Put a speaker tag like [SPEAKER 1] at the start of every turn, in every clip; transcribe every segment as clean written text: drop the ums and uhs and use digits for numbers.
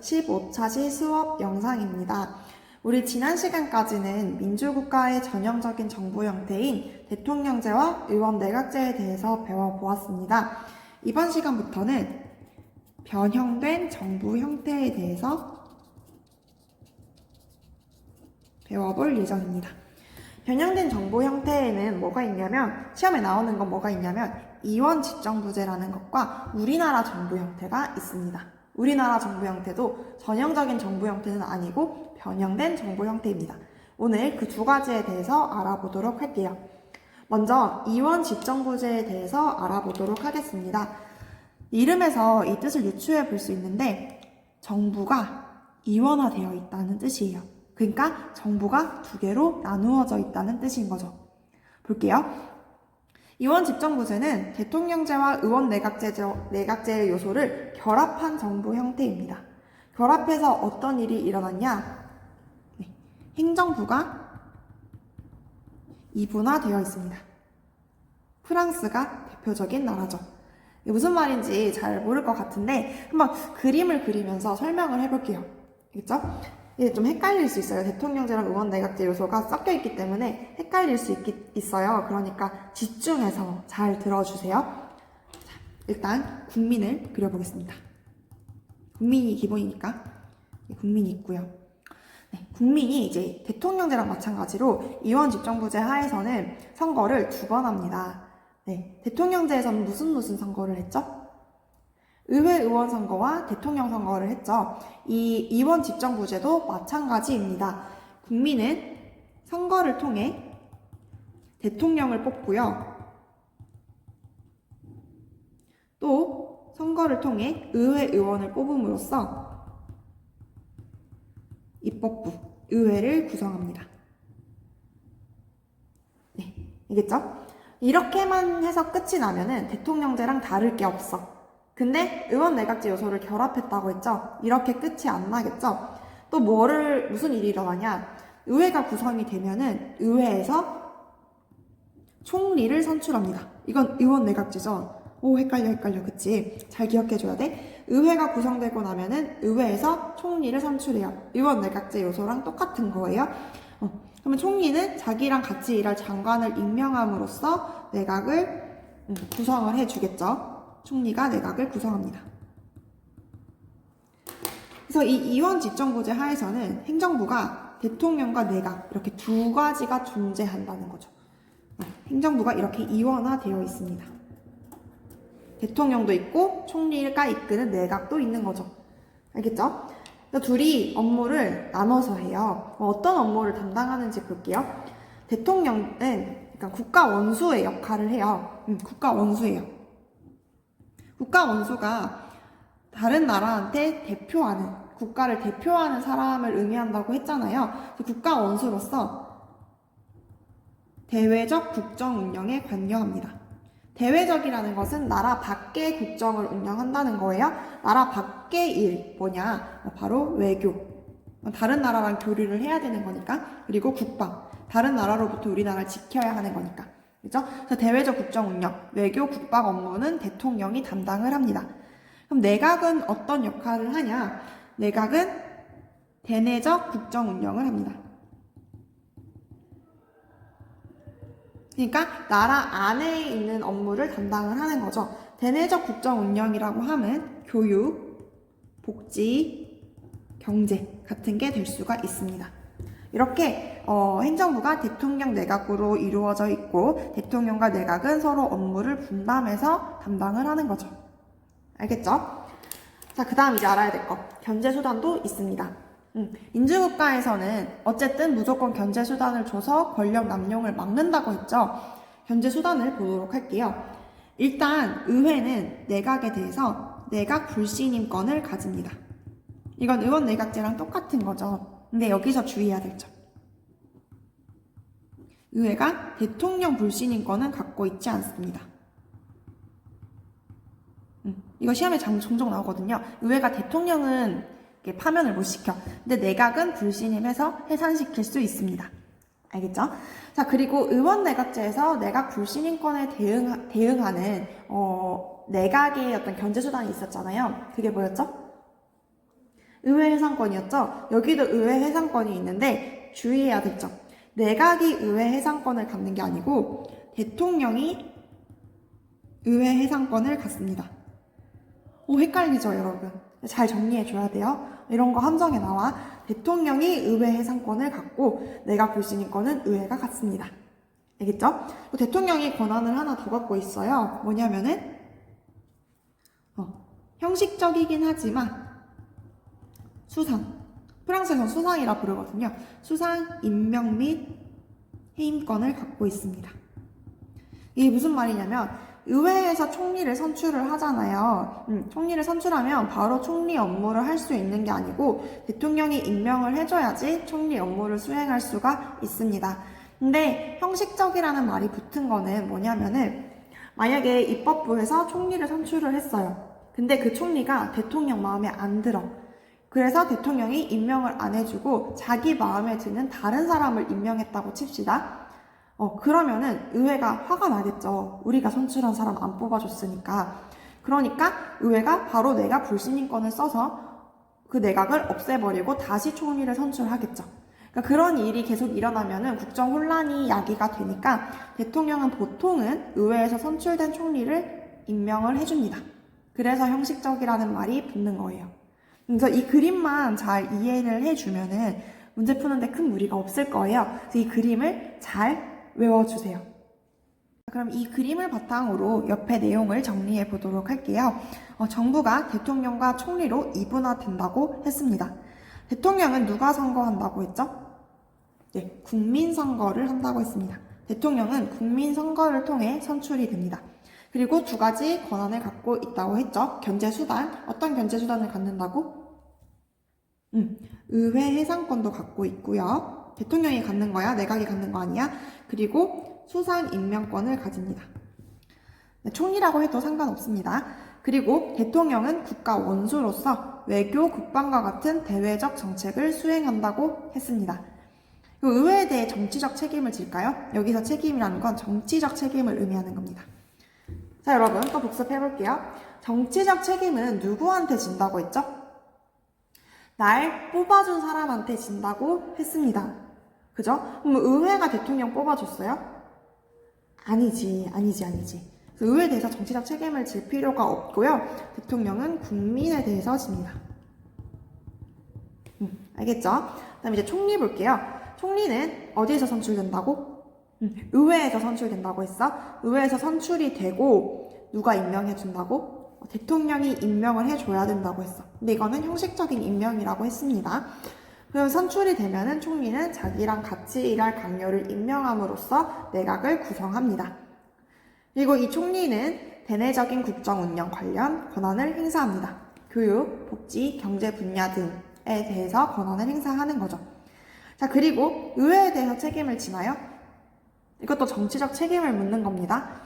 [SPEAKER 1] 15차시 수업 영상입니다. 우리 지난 시간까지는 민주국가의 전형적인 정부 형태인 대통령제와 의원 내각제에 대해서 배워보았습니다. 이번 시간부터는 변형된 정부 형태에 대해서 배워볼 예정입니다. 변형된 정부 형태에는 뭐가 있냐면, 시험에 나오는 건 뭐가 있냐면 이원 집정부제라는 것과 우리나라 정부 형태가 있습니다. 우리나라 정부 형태도 전형적인 정부 형태는 아니고 변형된 정부 형태입니다. 오늘 그 두 가지에 대해서 알아보도록 할게요. 먼저 이원 집정부제에 대해서 알아보도록 하겠습니다. 이름에서 이 뜻을 유추해 볼 수 있는데 정부가 이원화되어 있다는 뜻이에요. 그러니까 정부가 두 개로 나누어져 있다는 뜻인 거죠. 볼게요. 이원 집정부제는 대통령제와 의원 내각제의 요소를 결합한 정부 형태입니다. 결합해서 어떤 일이 일어났냐? 행정부가 이분화되어 있습니다. 프랑스가 대표적인 나라죠. 이게 무슨 말인지 잘 모를 것 같은데 한번 그림을 그리면서 설명을 해볼게요. 알겠죠? 이게 좀 헷갈릴 수 있어요. 대통령제랑 의원 내각제 요소가 섞여 있기 때문에 헷갈릴 수 있어요. 그러니까 집중해서 잘 들어주세요. 자, 일단 국민을 그려보겠습니다. 국민이 기본이니까 국민이 있고요. 네, 국민이 이제 대통령제랑 마찬가지로 이원 집정부제 하에서는 선거를 2번 합니다. 네, 대통령제에서는 무슨 선거를 했죠? 의회 의원 선거와 대통령 선거를 했죠. 이 이원 집정부제도 마찬가지입니다. 국민은 선거를 통해 대통령을 뽑고요. 또 선거를 통해 의회 의원을 뽑음으로써 입법부, 의회를 구성합니다. 네, 알겠죠? 이렇게만 해서 끝이 나면은 대통령제랑 다를 게 없어. 근데 의원 내각제 요소를 결합했다고 했죠? 이렇게 끝이 안 나겠죠? 또 무슨 일이 일어나냐? 의회가 구성이 되면은 의회에서 총리를 선출합니다. 이건 의원 내각제죠? 오, 헷갈려, 그치? 잘 기억해줘야 돼. 의회가 구성되고 나면은 의회에서 총리를 선출해요. 의원 내각제 요소랑 똑같은 거예요. 그러면 총리는 자기랑 같이 일할 장관을 임명함으로써 내각을 구성을 해주겠죠. 총리가 내각을 구성합니다. 그래서 이 이원 집정부제 하에서는 행정부가 대통령과 내각 이렇게 두 가지가 존재한다는 거죠. 행정부가 이렇게 이원화되어 있습니다. 대통령도 있고 총리가 이끄는 내각도 있는 거죠. 알겠죠? 둘이 업무를 나눠서 해요. 어떤 업무를 담당하는지 볼게요. 대통령은 그러니까 국가 원수의 역할을 해요. 국가 원수예요. 국가 원수가 다른 나라한테 국가를 대표하는 사람을 의미한다고 했잖아요. 국가 원수로서 대외적 국정 운영에 관여합니다. 대외적이라는 것은 나라 밖의 국정을 운영한다는 거예요. 나라 밖의 일 뭐냐? 바로 외교. 다른 나라랑 교류를 해야 되는 거니까. 그리고 국방. 다른 나라로부터 우리나라를 지켜야 하는 거니까. 그죠? 그래서 대외적 국정 운영, 외교, 국방 업무는 대통령이 담당을 합니다. 그럼 내각은 어떤 역할을 하냐? 내각은 대내적 국정 운영을 합니다. 그러니까 나라 안에 있는 업무를 담당을 하는 거죠. 대내적 국정 운영이라고 하면 교육, 복지, 경제 같은 게 될 수가 있습니다. 이렇게 행정부가 대통령 내각으로 이루어져 있고 대통령과 내각은 서로 업무를 분담해서 담당을 하는 거죠. 알겠죠? 자, 그 다음 이제 알아야 될 거. 견제수단도 있습니다. 민주국가에서는 어쨌든 무조건 견제수단을 줘서 권력 남용을 막는다고 했죠. 견제수단을 보도록 할게요. 일단 의회는 내각에 대해서 내각 불신임권을 가집니다. 이건 의원 내각제랑 똑같은 거죠. 근데 여기서 주의해야 될 점. 의회가 대통령 불신임권은 갖고 있지 않습니다. 이거 시험에 종종 나오거든요. 의회가 대통령은 파면을 못 시켜. 근데 내각은 불신임해서 해산시킬 수 있습니다. 알겠죠? 자, 그리고 의원 내각제에서 내각 불신임권에 대응하는 내각의 어떤 견제수단이 있었잖아요. 그게 뭐였죠? 의회 해상권이었죠? 여기도 의회 해상권이 있는데 주의해야 될 점. 내각이 의회 해상권을 갖는 게 아니고 대통령이 의회 해상권을 갖습니다. 헷갈리죠, 여러분? 잘 정리해줘야 돼요. 이런 거 함정에 나와. 대통령이 의회 해상권을 갖고 내각 불신임권은 의회가 갖습니다. 알겠죠? 대통령이 권한을 하나 더 갖고 있어요. 뭐냐면은 형식적이긴 하지만 수상. 프랑스에서는 수상이라 부르거든요. 수상, 임명 및 해임권을 갖고 있습니다. 이게 무슨 말이냐면 의회에서 총리를 선출을 하잖아요. 총리를 선출하면 바로 총리 업무를 할 수 있는 게 아니고 대통령이 임명을 해줘야지 총리 업무를 수행할 수가 있습니다. 근데 형식적이라는 말이 붙은 거는 뭐냐면은 만약에 입법부에서 총리를 선출을 했어요. 근데 그 총리가 대통령 마음에 안 들어. 그래서 대통령이 임명을 안 해주고 자기 마음에 드는 다른 사람을 임명했다고 칩시다. 그러면은 의회가 화가 나겠죠. 우리가 선출한 사람 안 뽑아줬으니까. 그러니까 의회가 바로 내각 불신임권을 써서 그 내각을 없애버리고 다시 총리를 선출하겠죠. 그러니까 그런 일이 계속 일어나면은 국정 혼란이 야기가 되니까 대통령은 보통은 의회에서 선출된 총리를 임명을 해줍니다. 그래서 형식적이라는 말이 붙는 거예요. 그래서 이 그림만 잘 이해를 해주면은 문제 푸는데 큰 무리가 없을 거예요. 그래서 이 그림을 잘 외워주세요. 그럼 이 그림을 바탕으로 옆에 내용을 정리해 보도록 할게요. 정부가 대통령과 총리로 이분화된다고 했습니다. 대통령은 누가 선거한다고 했죠? 네, 국민선거를 한다고 했습니다. 대통령은 국민선거를 통해 선출이 됩니다. 그리고 두 가지 권한을 갖고 있다고 했죠. 견제수단, 어떤 견제수단을 갖는다고? 의회 해상권도 갖고 있고요. 대통령이 갖는 거야? 내각이 갖는 거 아니야? 그리고 수상 임명권을 가집니다. 네, 총리라고 해도 상관없습니다. 그리고 대통령은 국가 원수로서 외교, 국방과 같은 대외적 정책을 수행한다고 했습니다. 의회에 대해 정치적 책임을 질까요? 여기서 책임이라는 건 정치적 책임을 의미하는 겁니다. 자, 여러분 또 복습해 볼게요. 정치적 책임은 누구한테 진다고 했죠? 날 뽑아준 사람한테 진다고 했습니다. 그죠? 그럼 의회가 대통령 뽑아줬어요? 아니지. 그래서 의회에 대해서 정치적 책임을 질 필요가 없고요. 대통령은 국민에 대해서 집니다. 알겠죠? 그다음 이제 총리 볼게요. 총리는 어디에서 선출된다고? 의회에서 선출된다고 했어. 의회에서 선출이 되고 누가 임명해준다고? 대통령이 임명을 해줘야 된다고 했어. 근데 이거는 형식적인 임명이라고 했습니다. 그럼 선출이 되면은 총리는 자기랑 같이 일할 강요를 임명함으로써 내각을 구성합니다. 그리고 이 총리는 대내적인 국정 운영 관련 권한을 행사합니다. 교육, 복지, 경제 분야 등에 대해서 권한을 행사하는 거죠. 자, 그리고 의회에 대해서 책임을 지나요? 이것도 정치적 책임을 묻는 겁니다.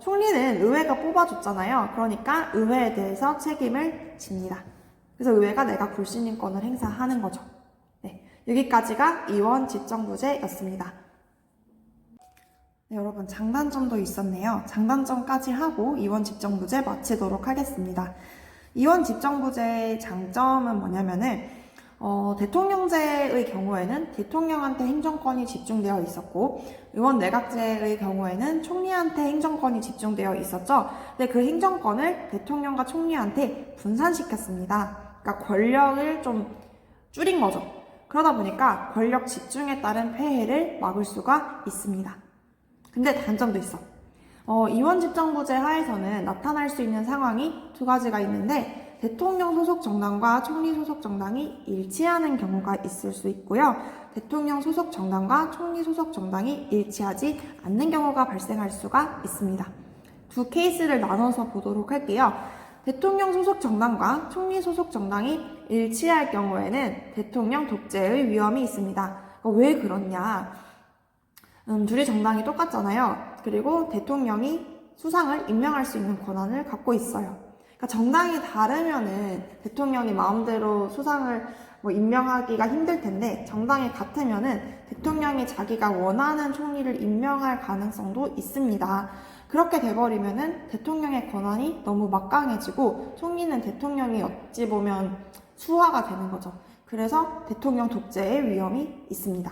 [SPEAKER 1] 총리는 의회가 뽑아줬잖아요. 그러니까 의회에 대해서 책임을 집니다. 그래서 의회가 내각 불신임권을 행사하는 거죠. 네, 여기까지가 이원 집정부제였습니다. 네, 여러분 장단점도 있었네요. 장단점까지 하고 이원 집정부제 마치도록 하겠습니다. 이원 집정부제의 장점은 뭐냐면은 대통령제의 경우에는 대통령한테 행정권이 집중되어 있었고 의원 내각제의 경우에는 총리한테 행정권이 집중되어 있었죠. 근데 그 행정권을 대통령과 총리한테 분산시켰습니다. 그러니까 권력을 좀 줄인 거죠. 그러다 보니까 권력 집중에 따른 폐해를 막을 수가 있습니다. 근데 단점도 있어. 이원 집정부제 하에서는 나타날 수 있는 상황이 두 가지가 있는데 대통령 소속 정당과 총리 소속 정당이 일치하는 경우가 있을 수 있고요. 대통령 소속 정당과 총리 소속 정당이 일치하지 않는 경우가 발생할 수가 있습니다. 두 케이스를 나눠서 보도록 할게요. 대통령 소속 정당과 총리 소속 정당이 일치할 경우에는 대통령 독재의 위험이 있습니다. 왜 그렇냐? 둘이 정당이 똑같잖아요. 그리고 대통령이 수상을 임명할 수 있는 권한을 갖고 있어요. 그러니까 정당이 다르면은 대통령이 마음대로 수상을 임명하기가 힘들 텐데 정당이 같으면은 대통령이 자기가 원하는 총리를 임명할 가능성도 있습니다. 그렇게 돼버리면은 대통령의 권한이 너무 막강해지고 총리는 대통령이 어찌 보면 수하가 되는 거죠. 그래서 대통령 독재의 위험이 있습니다.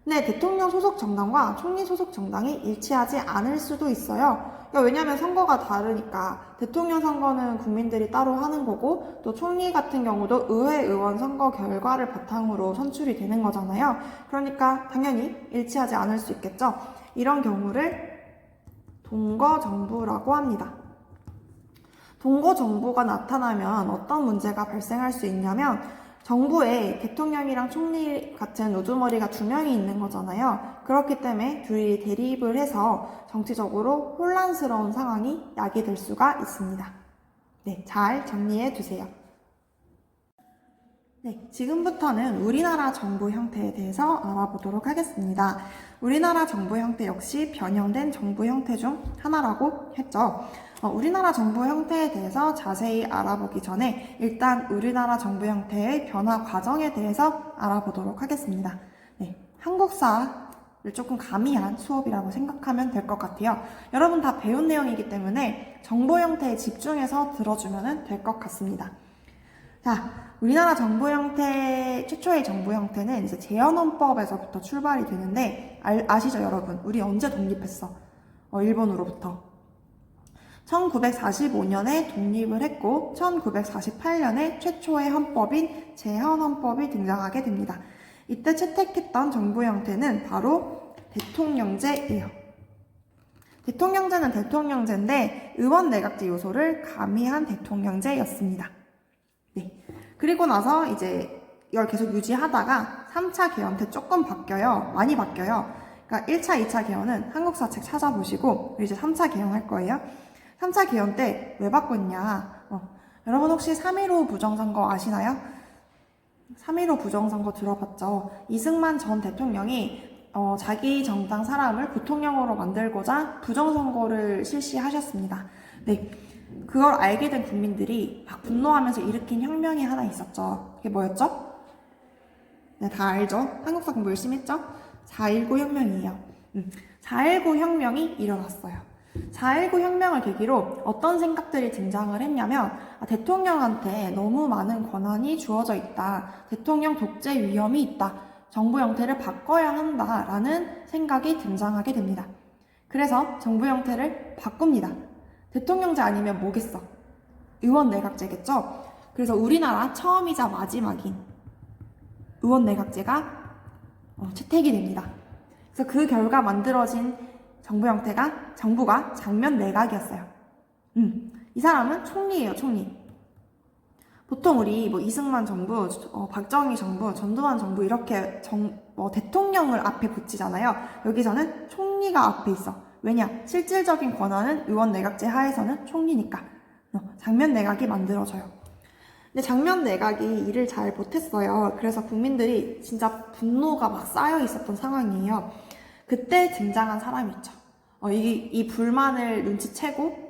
[SPEAKER 1] 네, 대통령 소속 정당과 총리 소속 정당이 일치하지 않을 수도 있어요. 왜냐하면 선거가 다르니까 대통령 선거는 국민들이 따로 하는 거고 또 총리 같은 경우도 의회 의원 선거 결과를 바탕으로 선출이 되는 거잖아요. 그러니까 당연히 일치하지 않을 수 있겠죠. 이런 경우를 동거정부라고 합니다. 동거정부가 나타나면 어떤 문제가 발생할 수 있냐면 정부에 대통령이랑 총리 같은 우두머리가 두 명이 있는 거잖아요. 그렇기 때문에 둘이 대립을 해서 정치적으로 혼란스러운 상황이 야기될 수가 있습니다. 네, 잘 정리해 두세요. 네, 지금부터는 우리나라 정부 형태에 대해서 알아보도록 하겠습니다. 우리나라 정부 형태 역시 변형된 정부 형태 중 하나라고 했죠. 우리나라 정부 형태에 대해서 자세히 알아보기 전에 일단 우리나라 정부 형태의 변화 과정에 대해서 알아보도록 하겠습니다. 네, 한국사를 조금 가미한 수업이라고 생각하면 될 것 같아요. 여러분 다 배운 내용이기 때문에 정부 형태에 집중해서 들어주면 될 것 같습니다. 자, 우리나라 정부 형태, 최초의 정부 형태는 이제 제헌헌법에서부터 출발이 되는데, 아시죠, 여러분? 우리 언제 독립했어? 일본으로부터. 1945년에 독립을 했고, 1948년에 최초의 헌법인 제헌헌법이 등장하게 됩니다. 이때 채택했던 정부 형태는 바로 대통령제예요. 대통령제는 대통령제인데, 의원 내각제 요소를 가미한 대통령제였습니다. 네. 그리고 나서 이제 이걸 계속 유지하다가 3차 개헌 때 조금 바뀌어요. 많이 바뀌어요. 그러니까 1차, 2차 개헌은 한국사 책 찾아보시고 이제 3차 개헌 할 거예요. 3차 개헌 때 왜 바꿨냐? 여러분 혹시 3.15 부정선거 아시나요? 3.15 부정선거 들어봤죠? 이승만 전 대통령이 자기 정당 사람을 부통령으로 만들고자 부정선거를 실시하셨습니다. 네. 그걸 알게 된 국민들이 막 분노하면서 일으킨 혁명이 하나 있었죠. 그게 뭐였죠? 네, 다 알죠? 한국사 공부 열심히 했죠? 4.19 혁명이에요. 4.19 혁명이 일어났어요. 4.19 혁명을 계기로 어떤 생각들이 등장을 했냐면 대통령한테 너무 많은 권한이 주어져 있다. 대통령 독재 위험이 있다. 정부 형태를 바꿔야 한다라는 생각이 등장하게 됩니다. 그래서 정부 형태를 바꿉니다. 대통령제 아니면 뭐겠어? 의원 내각제겠죠? 그래서 우리나라 처음이자 마지막인 의원 내각제가 채택이 됩니다. 그래서 그 결과 만들어진 정부 형태가 정부가 장면 내각이었어요. 이 사람은 총리예요, 총리. 보통 우리 이승만 정부, 박정희 정부, 전두환 정부 이렇게 대통령을 앞에 붙이잖아요. 여기서는 총리가 앞에 있어. 왜냐? 실질적인 권한은 의원 내각제 하에서는 총리니까. 장면 내각이 만들어져요. 근데 장면 내각이 일을 잘 못했어요. 그래서 국민들이 진짜 분노가 막 쌓여 있었던 상황이에요. 그때 등장한 사람이 있죠. 이 불만을 눈치채고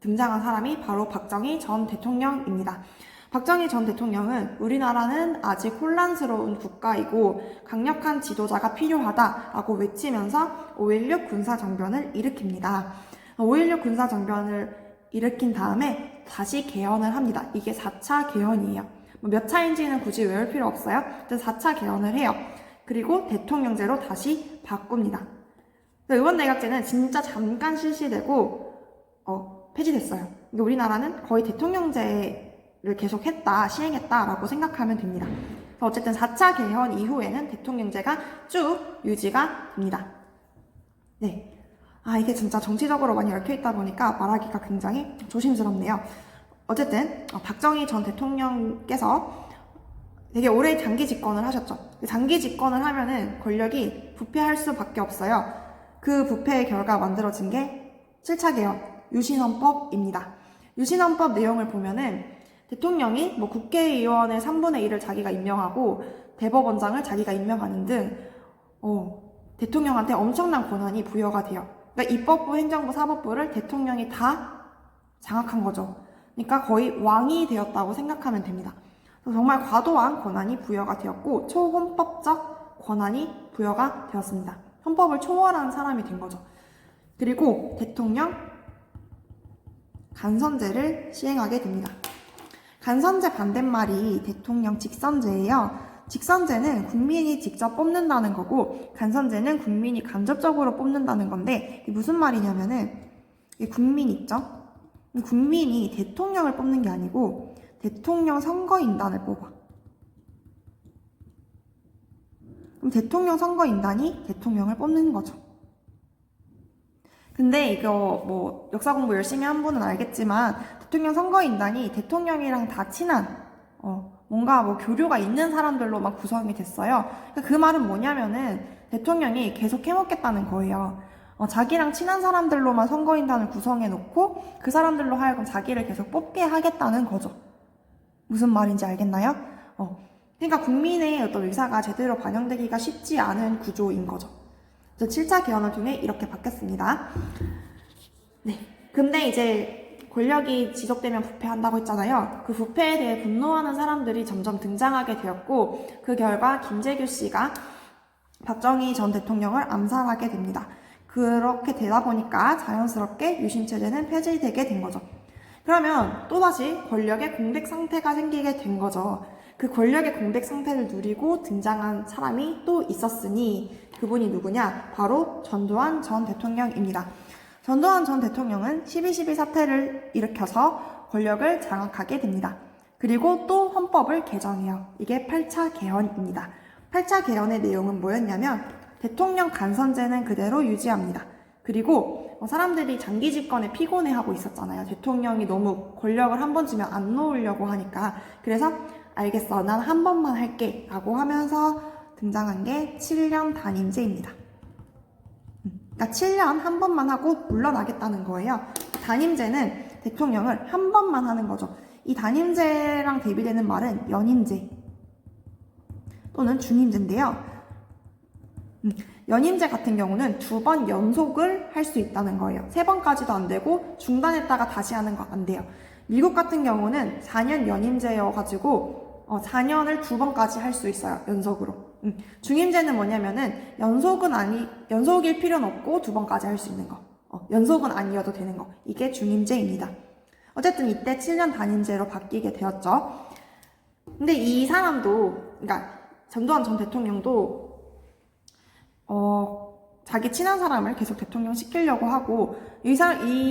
[SPEAKER 1] 등장한 사람이 바로 박정희 전 대통령입니다. 박정희 전 대통령은 우리나라는 아직 혼란스러운 국가이고 강력한 지도자가 필요하다라고 외치면서 5.16 군사정변을 일으킵니다. 5.16 군사정변을 일으킨 다음에 다시 개헌을 합니다. 이게 4차 개헌이에요. 몇 차인지는 굳이 외울 필요 없어요. 4차 개헌을 해요. 그리고 대통령제로 다시 바꿉니다. 의원내각제는 진짜 잠깐 실시되고 폐지됐어요. 우리나라는 거의 대통령제를 계속했다, 시행했다라고 생각하면 됩니다. 어쨌든 4차 개헌 이후에는 대통령제가 쭉 유지가 됩니다. 네. 이게 진짜 정치적으로 많이 얽혀있다 보니까 말하기가 굉장히 조심스럽네요. 어쨌든 박정희 전 대통령께서 되게 오래 장기 집권을 하셨죠. 장기 집권을 하면은 권력이 부패할 수밖에 없어요. 그 부패의 결과 만들어진 게 7차 개헌, 유신헌법입니다. 유신헌법 내용을 보면은 대통령이 국회의원의 3분의 1을 자기가 임명하고 대법원장을 자기가 임명하는 등 대통령한테 엄청난 권한이 부여가 돼요. 그러니까 입법부, 행정부, 사법부를 대통령이 다 장악한 거죠. 그러니까 거의 왕이 되었다고 생각하면 됩니다. 정말 과도한 권한이 부여가 되었고 초헌법적 권한이 부여가 되었습니다. 헌법을 초월한 사람이 된 거죠. 그리고 대통령 간선제를 시행하게 됩니다. 간선제 반대말이 대통령 직선제예요. 직선제는 국민이 직접 뽑는다는 거고 간선제는 국민이 간접적으로 뽑는다는 건데 이게 무슨 말이냐면은 국민 있죠? 국민이 대통령을 뽑는 게 아니고 대통령 선거인단을 뽑아. 그럼 대통령 선거인단이 대통령을 뽑는 거죠. 근데 이거 뭐 역사 공부 열심히 한 분은 알겠지만 대통령 선거인단이 대통령이랑 다 친한 뭔가 뭐 교류가 있는 사람들로만 구성이 됐어요. 그 말은 뭐냐면은 대통령이 계속 해먹겠다는 거예요. 자기랑 친한 사람들로만 선거인단을 구성해 놓고 그 사람들로 하여금 자기를 계속 뽑게 하겠다는 거죠. 무슨 말인지 알겠나요? 그러니까 국민의 어떤 의사가 제대로 반영되기가 쉽지 않은 구조인 거죠. 그래서 7차 개헌을 통해 이렇게 바뀌었습니다. 네. 근데 이제 권력이 지속되면 부패한다고 했잖아요. 그 부패에 대해 분노하는 사람들이 점점 등장하게 되었고 그 결과 김재규 씨가 박정희 전 대통령을 암살하게 됩니다. 그렇게 되다 보니까 자연스럽게 유신체제는 폐지되게 된 거죠. 그러면 또다시 권력의 공백 상태가 생기게 된 거죠. 그 권력의 공백 상태를 누리고 등장한 사람이 또 있었으니 그분이 누구냐? 바로 전두환 전 대통령입니다. 전두환 전 대통령은 12.12 사태를 일으켜서 권력을 장악하게 됩니다. 그리고 또 헌법을 개정해요. 이게 8차 개헌입니다. 8차 개헌의 내용은 뭐였냐면 대통령 간선제는 그대로 유지합니다. 그리고 사람들이 장기 집권에 피곤해하고 있었잖아요. 대통령이 너무 권력을 한 번 쥐면 안 놓으려고 하니까. 그래서 알겠어, 난 한 번만 할게 라고 하면서 등장한 게 7년 단임제입니다. 그러니까 7년 한 번만 하고 물러나겠다는 거예요. 단임제는 대통령을 한 번만 하는 거죠. 이 단임제랑 대비되는 말은 연임제 또는 중임제인데요. 연임제 같은 경우는 2번 연속을 할 수 있다는 거예요. 3번까지도 안 되고 중단했다가 다시 하는 거 안 돼요. 미국 같은 경우는 4년 연임제여가지고 4년을 2번까지 할 수 있어요. 연속으로. 중임제는 뭐냐면은 연속일 필요는 없고 2번까지 할 수 있는 거. 연속은 아니어도 되는 거. 이게 중임제입니다. 어쨌든 이때 7년 단임제로 바뀌게 되었죠. 근데 이 사람도, 그러니까 전두환 전 대통령도 자기 친한 사람을 계속 대통령 시키려고 하고 이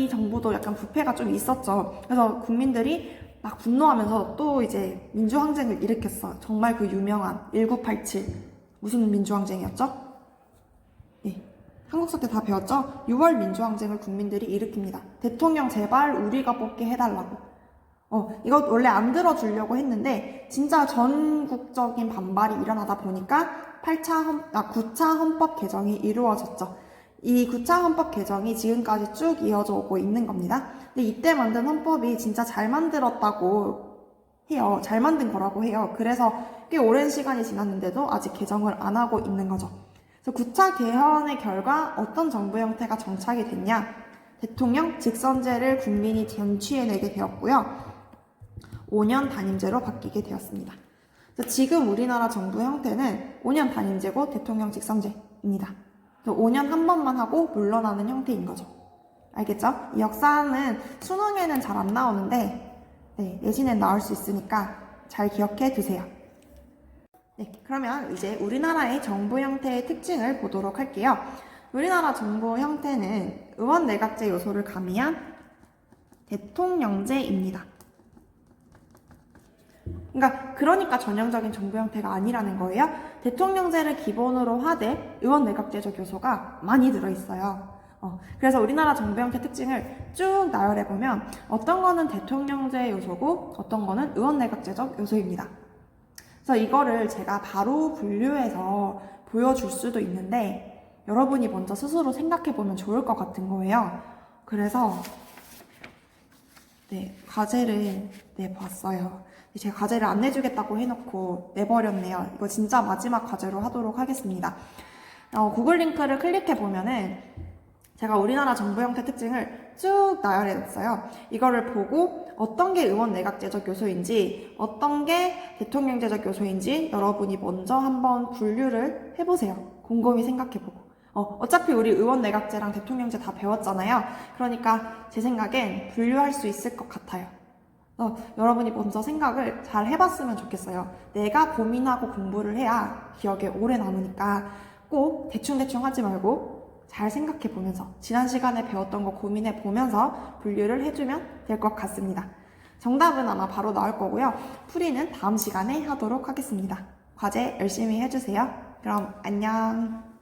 [SPEAKER 1] 정부도 약간 부패가 좀 있었죠. 그래서 국민들이 막 분노하면서 또 이제 민주항쟁을 일으켰어. 정말 그 유명한 1987 무슨 민주항쟁이었죠? 예, 한국사 때 다 배웠죠? 6월 민주항쟁을 국민들이 일으킵니다. 대통령 제발 우리가 뽑게 해달라고. 이거 원래 안 들어주려고 했는데 진짜 전국적인 반발이 일어나다 보니까 9차 헌법 개정이 이루어졌죠. 이 9차 헌법 개정이 지금까지 쭉 이어져 오고 있는 겁니다. 근데 이때 만든 헌법이 진짜 잘 만들었다고 해요. 잘 만든 거라고 해요. 그래서 꽤 오랜 시간이 지났는데도 아직 개정을 안 하고 있는 거죠. 그래서 9차 개헌의 결과 어떤 정부 형태가 정착이 됐냐? 대통령 직선제를 국민이 쟁취해내게 되었고요. 5년 단임제로 바뀌게 되었습니다. 지금 우리나라 정부 형태는 5년 단임제고 대통령 직선제입니다. 5년 한 번만 하고 물러나는 형태인 거죠. 알겠죠? 이 역사는 수능에는 잘 안 나오는데 내신엔 나올 수 있으니까 잘 기억해 두세요. 네, 그러면 이제 우리나라의 정부 형태의 특징을 보도록 할게요. 우리나라 정부 형태는 의원 내각제 요소를 가미한 대통령제입니다. 그러니까 전형적인 정부 형태가 아니라는 거예요. 대통령제를 기본으로 하되 의원 내각제적 요소가 많이 들어있어요. 그래서 우리나라 정부 형태 특징을 쭉 나열해보면 어떤 거는 대통령제 요소고 어떤 거는 의원 내각제적 요소입니다. 그래서 이거를 제가 바로 분류해서 보여줄 수도 있는데 여러분이 먼저 스스로 생각해보면 좋을 것 같은 거예요. 그래서 과제를 내봤어요. 제가 과제를 안 내주겠다고 해놓고 내버렸네요. 이거 진짜 마지막 과제로 하도록 하겠습니다. 구글 링크를 클릭해보면은 제가 우리나라 정부 형태 특징을 쭉 나열해놨어요. 이거를 보고 어떤 게 의원 내각제적 요소인지, 어떤 게 대통령제적 요소인지 여러분이 먼저 한번 분류를 해보세요. 곰곰이 생각해보고. 어차피 우리 의원 내각제랑 대통령제 다 배웠잖아요. 그러니까 제 생각엔 분류할 수 있을 것 같아요. 여러분이 먼저 생각을 잘 해봤으면 좋겠어요. 내가 고민하고 공부를 해야 기억에 오래 남으니까 꼭 대충대충 하지 말고 잘 생각해 보면서 지난 시간에 배웠던 거 고민해 보면서 분류를 해주면 될 것 같습니다. 정답은 아마 바로 나올 거고요. 풀이는 다음 시간에 하도록 하겠습니다. 과제 열심히 해주세요. 그럼 안녕.